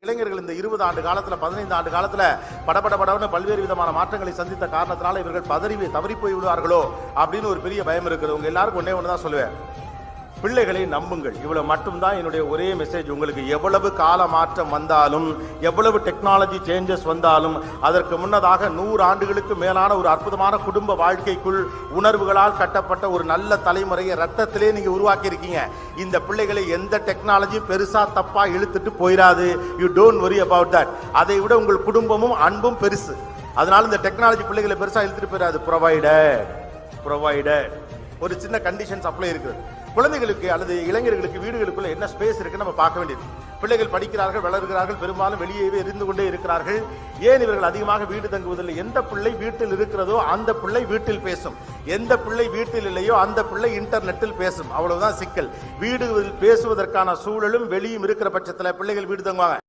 இளைஞர்கள் இந்த 20 ஆண்டு காலத்துல 15 ஆண்டு காலத்துல படபடன்னு பல்வேறு விதமான மாற்றங்களை சந்தித்த காரணத்தினால இவர்கள் தவறி போய் விடுவார்களோ அப்படின்னு ஒரு பெரிய பயம் இருக்குது. உங்க எல்லாருக்கும் ஒன்னே ஒண்ணுதான் சொல்லுவேன், பிள்ளைகளை நம்புங்கள். இவ்வளவு மட்டும்தான் என்னுடைய ஒரே மெசேஜ். உங்களுக்கு எவ்வளவு கால மாற்றம் வந்தாலும், எவ்வளவு டெக்னாலஜி சேஞ்சஸ் வந்தாலும், அதற்கு முன்னதாக 100 ஆண்டுகளுக்கு மேலான ஒரு அற்புதமான குடும்ப வாழ்க்கைக்குள் உணர்வுகளால் கட்டப்பட்ட ஒரு நல்ல தலைமுறையை ரத்தத்திலே நீங்க உருவாக்கி இருக்கீங்க. இந்த பிள்ளைகளை எந்த டெக்னாலஜி பெருசா தப்பா இழுத்துட்டு போயிடாது. You don't worry about that. அதை விட உங்கள் குடும்பமும் அன்பும் பெருசு. அதனால இந்த டெக்னாலஜி பிள்ளைகளை பெருசா இழுத்துட்டு போயிடாது. ப்ரொவைடட் ஒரு சின்ன கண்டிஷன்ஸ் அப்ளை இருக்குது. குழந்தைகளுக்கு அல்லது இளைஞர்களுக்கு வீடுகளுக்குள்ள என்ன ஸ்பேஸ் இருக்குன்னு நம்ம பார்க்க வேண்டியது. பிள்ளைகள் படிக்கிறார்கள், வளர்கிறார்கள், பெரும்பாலும் வெளியேவே இருந்து கொண்டே இருக்கிறார்கள். ஏன் இவர்கள் அதிகமாக வீடு தங்குவதில்லை? எந்த பிள்ளை வீட்டில் இருக்கிறதோ அந்த பிள்ளை வீட்டில் பேசும், எந்த பிள்ளை வீட்டில் இல்லையோ அந்த பிள்ளை இன்டர்நெட்டில் பேசும். அவ்வளவுதான் சிக்கல். வீடு பேசுவதற்கான சூழலும் வெளியும் இருக்கிற பட்சத்தில் பிள்ளைகள் வீடு தங்குவாங்க.